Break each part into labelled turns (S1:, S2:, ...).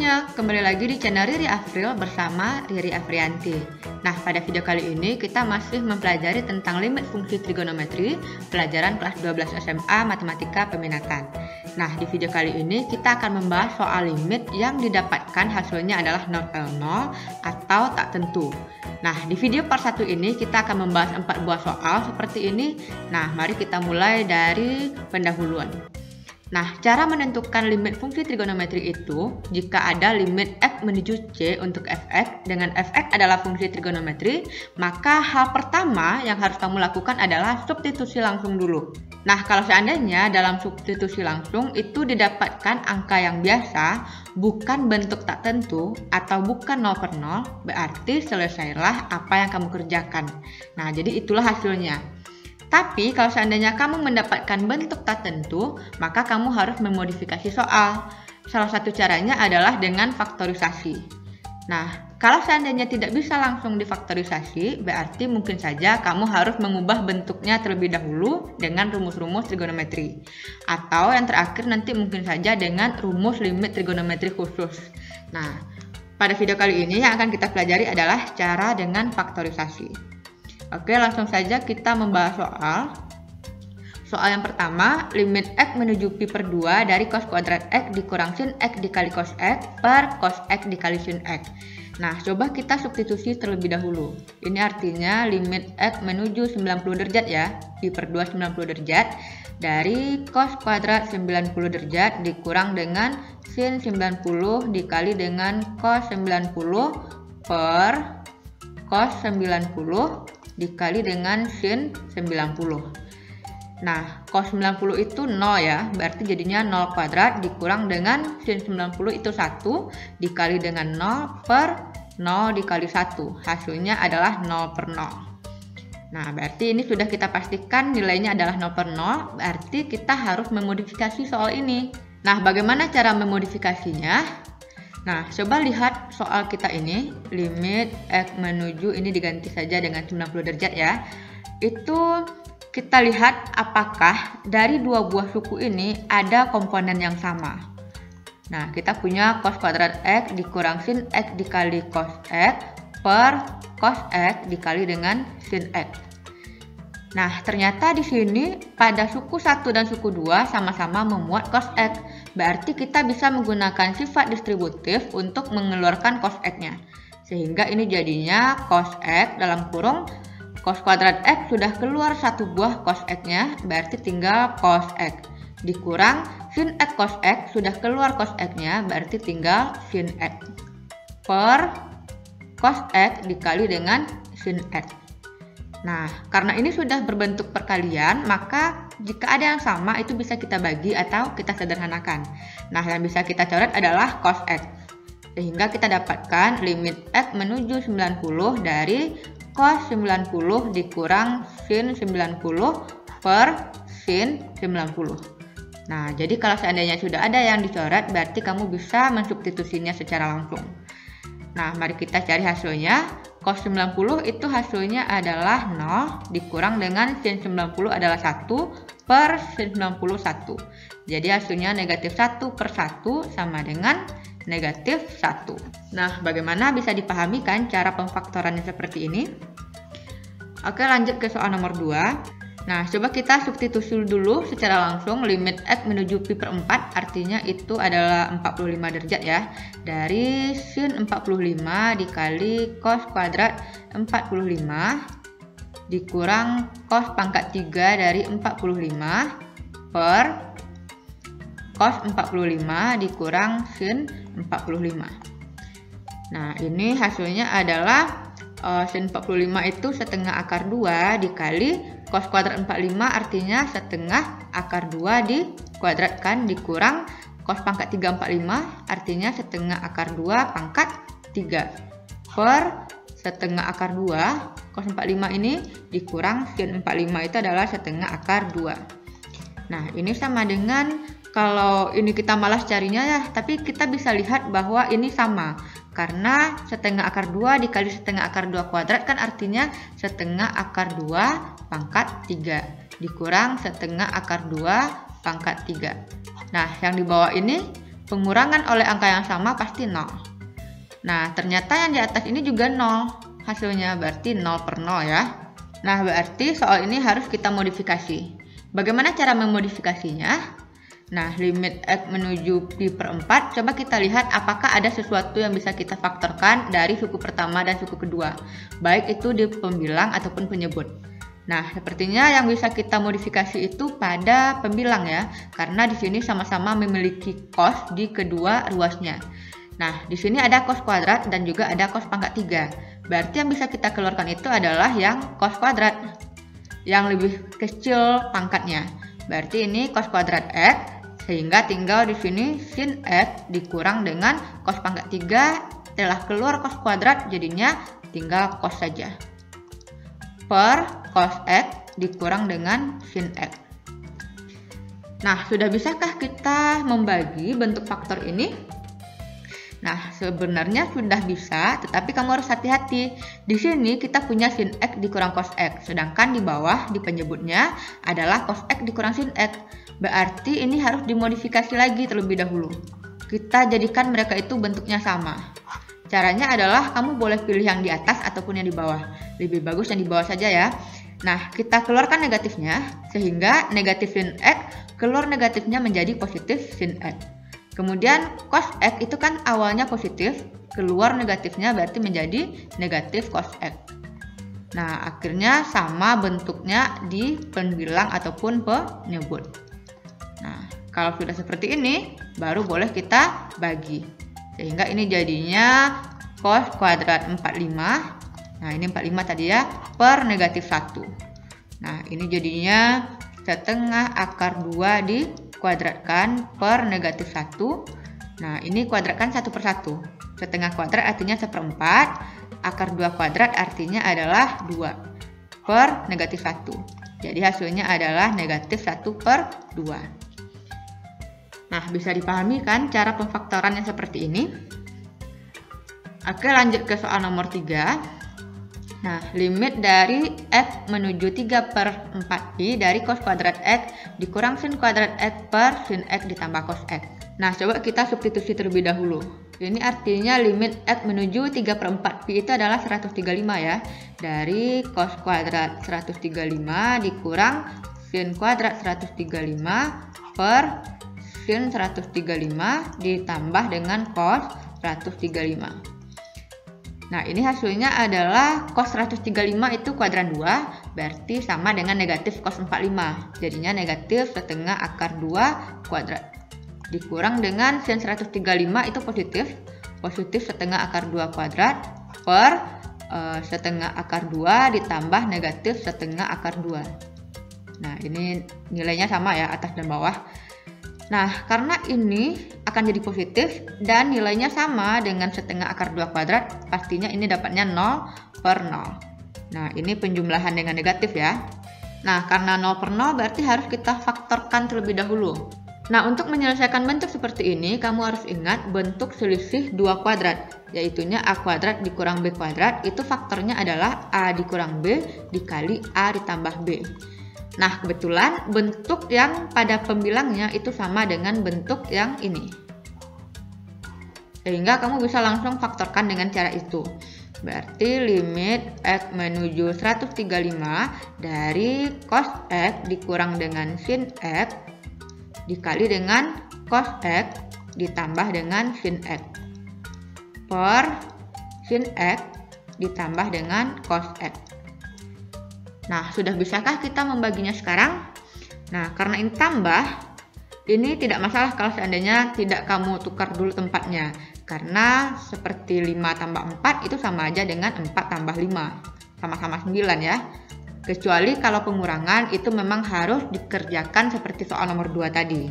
S1: semuanya, kembali lagi di channel Riri Afril bersama Riri Afrianti. Nah, pada video kali ini kita masih mempelajari tentang limit fungsi trigonometri, pelajaran kelas 12 SMA Matematika Peminatan. Nah, di video kali ini kita akan membahas soal limit yang didapatkan hasilnya adalah 0, atau tak tentu. Nah, di video part 1 ini kita akan membahas 4 buah soal seperti ini. Nah, mari kita mulai dari pendahuluan. Nah, cara menentukan limit fungsi trigonometri itu, jika ada limit f menuju c untuk fx, dengan fx adalah fungsi trigonometri, maka hal pertama yang harus kamu lakukan adalah substitusi langsung dulu. Nah, kalau seandainya dalam substitusi langsung itu didapatkan angka yang biasa, bukan bentuk tak tentu, atau bukan 0/0, berarti selesailah apa yang kamu kerjakan. Nah, jadi itulah hasilnya. Tapi kalau seandainya kamu mendapatkan bentuk tak tentu, maka kamu harus memodifikasi soal. Salah satu caranya adalah dengan faktorisasi. Nah, kalau seandainya tidak bisa langsung difaktorisasi, berarti mungkin saja kamu harus mengubah bentuknya terlebih dahulu dengan rumus-rumus trigonometri. Atau yang terakhir nanti mungkin saja dengan rumus limit trigonometri khusus. Nah, pada video kali ini yang akan kita pelajari adalah cara dengan faktorisasi. Oke, langsung saja kita membahas soal. Soal yang pertama, limit x menuju pi per 2 dari cos kuadrat x dikurang sin x dikali cos x per cos x dikali sin x. Nah, coba kita substitusi terlebih dahulu. Ini artinya limit x menuju 90 derajat ya, pi per 2 90 derajat, dari cos kuadrat 90 derajat dikurang dengan sin 90 dikali dengan cos 90 per cos 90 dikali dengan sin 90. Nah, cos 90 itu 0 ya, berarti jadinya 0 kuadrat dikurang dengan sin 90 itu 1 dikali dengan 0 per 0 dikali 1. Hasilnya adalah 0/0. Nah, berarti ini sudah kita pastikan nilainya adalah 0/0, berarti kita harus memodifikasi soal ini. Nah, bagaimana cara memodifikasinya? Nah, coba lihat soal kita ini, limit x menuju ini diganti saja dengan 90 derajat ya. Itu kita lihat apakah dari dua buah suku ini ada komponen yang sama. Nah, kita punya cos kuadrat x dikurang sin x dikali cos x per cos x dikali dengan sin x. Nah, ternyata di sini pada suku 1 dan suku 2 sama-sama memuat cos x. Berarti kita bisa menggunakan sifat distributif untuk mengeluarkan cos x-nya. Sehingga ini jadinya cos x dalam kurung cos kuadrat x sudah keluar satu buah cos x-nya, berarti tinggal cos x. Dikurang sin x cos x sudah keluar cos x-nya, berarti tinggal sin x. Per cos x dikali dengan sin x. Nah, karena ini sudah berbentuk perkalian, maka jika ada yang sama itu bisa kita bagi atau kita sederhanakan. Nah, yang bisa kita coret adalah cos x. Sehingga kita dapatkan limit x menuju 90 dari cos 90 dikurang sin 90 per sin 90. Nah, jadi kalau seandainya sudah ada yang dicoret, berarti kamu bisa mensubstitusinya secara langsung. Nah, mari kita cari hasilnya. Cos 90 itu hasilnya adalah 0 dikurang dengan sin 90 adalah 1 per sin 91. Jadi hasilnya negatif 1 per 1 sama dengan negatif 1. Nah, bagaimana bisa dipahami kan cara pemfaktorannya seperti ini? Oke, lanjut ke soal nomor 2. Nah, coba kita substitusi dulu secara langsung limit x menuju pi per 4, artinya itu adalah 45 derajat ya. Dari sin 45 dikali cos kuadrat 45 dikurang cos pangkat 3 dari 45 per cos 45 dikurang sin 45. Nah, ini hasilnya adalah sin 45 itu setengah akar 2 dikali cos kuadrat 45 artinya setengah akar 2 dikuadratkan dikurang cos pangkat 3 45 artinya setengah akar 2 pangkat 3 per setengah akar 2 cos 45 ini dikurang sin 45 itu adalah setengah akar 2. Nah, ini sama dengan kalau ini kita malas carinya ya, tapi kita bisa lihat bahwa ini sama. Karena setengah akar 2 dikali setengah akar 2 kuadrat kan artinya setengah akar 2 pangkat 3 dikurang setengah akar 2 pangkat 3. Nah, yang di bawah ini pengurangan oleh angka yang sama pasti 0. Nah, ternyata yang di atas ini juga 0 hasilnya, berarti 0 per 0 ya. Nah, berarti soal ini harus kita modifikasi. Bagaimana cara memodifikasinya? Nah, limit X menuju pi per 4, coba kita lihat apakah ada sesuatu yang bisa kita faktorkan dari suku pertama dan suku kedua, baik itu di pembilang ataupun penyebut. Nah, sepertinya yang bisa kita modifikasi itu pada pembilang ya, karena di sini sama-sama memiliki cos di kedua ruasnya. Nah, di sini ada cos kuadrat dan juga ada cos pangkat 3. Berarti yang bisa kita keluarkan itu adalah yang cos kuadrat, yang lebih kecil pangkatnya. Berarti ini cos kuadrat X, sehingga tinggal di sini sin X dikurang dengan cos pangkat 3, telah keluar cos kuadrat jadinya tinggal cos saja. Per cos X dikurang dengan sin X. Nah, sudah bisakah kita membagi bentuk faktor ini? Nah, sebenarnya sudah bisa, tetapi kamu harus hati-hati. Di sini kita punya sin X dikurang cos X, sedangkan di bawah di penyebutnya adalah cos X dikurang sin X. Berarti ini harus dimodifikasi lagi terlebih dahulu. Kita jadikan mereka itu bentuknya sama. Caranya adalah kamu boleh pilih yang di atas ataupun yang di bawah. Lebih bagus yang di bawah saja ya. Nah, kita keluarkan negatifnya, sehingga negatif sin X keluar negatifnya menjadi positif sin X. Kemudian cos X itu kan awalnya positif, keluar negatifnya berarti menjadi negatif cos X. Nah, akhirnya sama bentuknya di pembilang ataupun penyebut. Nah, kalau sudah seperti ini, baru boleh kita bagi. Sehingga ini jadinya cos kuadrat 45. Nah, ini 45 tadi ya, per negatif 1. Nah, ini jadinya setengah akar 2 dikuadratkan per negatif 1. Nah, ini kuadratkan 1 per 1. Setengah kuadrat artinya 1/4. Akar 2 kuadrat artinya adalah 2 per negatif 1. Jadi hasilnya adalah negatif 1 per 2. Nah, bisa dipahami kan cara pemfaktorannya seperti ini? Oke, lanjut ke soal nomor 3. Nah, limit dari X menuju 3 per 4pi dari cos kuadrat X dikurang sin kuadrat X per sin X ditambah cos X. Nah, coba kita substitusi terlebih dahulu. Ini artinya limit X menuju 3 per 4pi itu adalah 135 ya. Dari cos kuadrat 135 dikurang sin kuadrat 135 per sin 135 ditambah dengan cos 135. Nah, ini hasilnya adalah cos 135 itu kuadran 2, berarti sama dengan negatif cos 45. Jadinya negatif setengah akar 2 kuadrat. Dikurang dengan sin 135 itu positif. Positif setengah akar 2 kuadrat per setengah akar 2 ditambah negatif setengah akar 2. Nah, ini nilainya sama ya, atas dan bawah. Nah, karena ini akan jadi positif dan nilainya sama dengan setengah akar 2 kuadrat, pastinya ini dapatnya 0 per 0. Nah, ini penjumlahan dengan negatif ya. Nah, karena 0 per 0 berarti harus kita faktorkan terlebih dahulu. Nah, untuk menyelesaikan bentuk seperti ini, kamu harus ingat bentuk selisih 2 kuadrat, yaitunya A kuadrat dikurang B kuadrat, itu faktornya adalah A dikurang B dikali A ditambah B. Nah, kebetulan bentuk yang pada pembilangnya itu sama dengan bentuk yang ini. Sehingga kamu bisa langsung faktorkan dengan cara itu. Berarti limit X menuju 135 dari cos X dikurang dengan sin X dikali dengan cos X ditambah dengan sin X per sin X ditambah dengan cos X. Nah, sudah bisakah kita membaginya sekarang? Nah, karena ini tambah, ini tidak masalah kalau seandainya tidak kamu tukar dulu tempatnya. Karena seperti 5 tambah 4 itu sama aja dengan 4 tambah 5. Sama-sama 9 ya. Kecuali kalau pengurangan itu memang harus dikerjakan seperti soal nomor 2 tadi.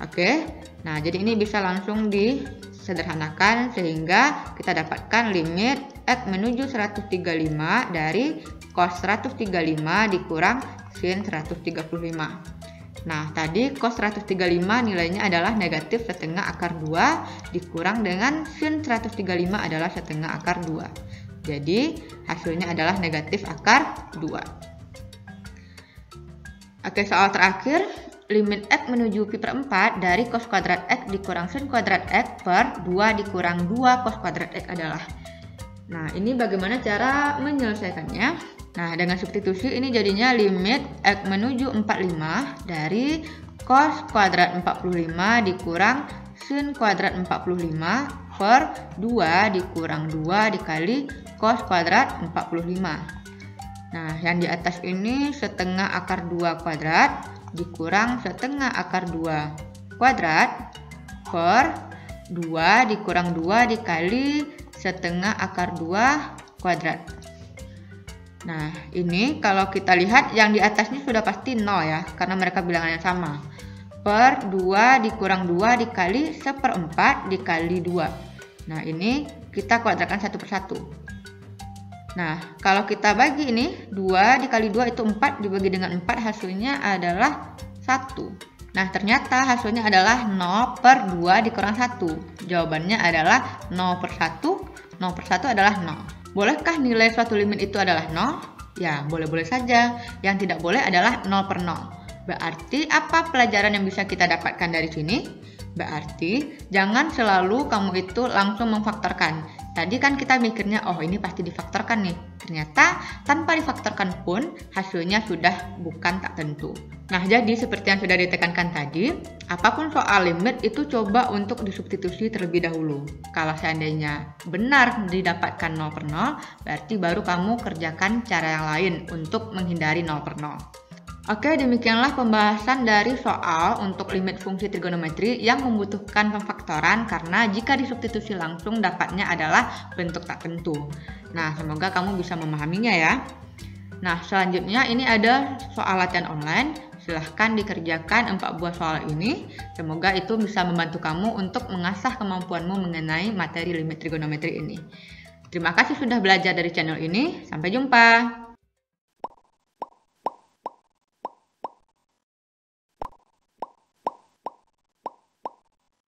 S1: Oke, nah jadi ini bisa langsung disederhanakan sehingga kita dapatkan limit X menuju 135 dari cos 135 dikurang sin 135. Nah, tadi cos 135 nilainya adalah negatif setengah akar 2 dikurang dengan sin 135 adalah setengah akar 2. Jadi, hasilnya adalah negatif akar 2. Oke, soal terakhir. limit X menuju pi per 4 dari cos kuadrat X dikurang sin kuadrat X per 2 dikurang 2 cos kuadrat X adalah. Nah, ini bagaimana cara menyelesaikannya? Nah, dengan substitusi ini jadinya limit X menuju 45 dari cos kuadrat 45 dikurang sin kuadrat 45 per 2 dikurang 2 dikali cos kuadrat 45. Nah, yang di atas ini setengah akar 2 kuadrat dikurang setengah akar 2 kuadrat per 2 dikurang 2 dikali setengah akar 2 kuadrat. Nah, ini kalau kita lihat yang di atasnya sudah pasti 0 ya, karena mereka bilangannya sama. Per 2 dikurang 2 dikali 1/4 dikali 2. Nah, ini kita kuadratkan satu persatu. Nah, kalau kita bagi ini 2 dikali 2 itu 4 dibagi dengan 4 hasilnya adalah 1. Nah, ternyata hasilnya adalah 0 per 2 dikurang 1. Jawabannya adalah 0 per 1. 0 per 1 adalah 0. Bolehkah nilai suatu limit itu adalah 0? Ya, boleh-boleh saja. Yang tidak boleh adalah 0 per 0. Berarti apa pelajaran yang bisa kita dapatkan dari sini? Berarti jangan selalu kamu itu langsung memfaktorkan. Tadi kan kita mikirnya, oh ini pasti difaktorkan nih. Ternyata tanpa difaktorkan pun hasilnya sudah bukan tak tentu. Nah, jadi seperti yang sudah ditekankan tadi, apapun soal limit itu coba untuk disubstitusi terlebih dahulu. Kalau seandainya benar didapatkan 0 per 0, berarti baru kamu kerjakan cara yang lain untuk menghindari 0 per 0. Oke, demikianlah pembahasan dari soal untuk limit fungsi trigonometri yang membutuhkan pemfaktoran karena jika disubstitusi langsung dapatnya adalah bentuk tak tentu. Nah, semoga kamu bisa memahaminya ya. Nah, selanjutnya ini ada soal latihan online. Silahkan dikerjakan 4 buah soal ini. Semoga itu bisa membantu kamu untuk mengasah kemampuanmu mengenai materi limit trigonometri ini. Terima kasih sudah belajar dari channel ini. Sampai jumpa.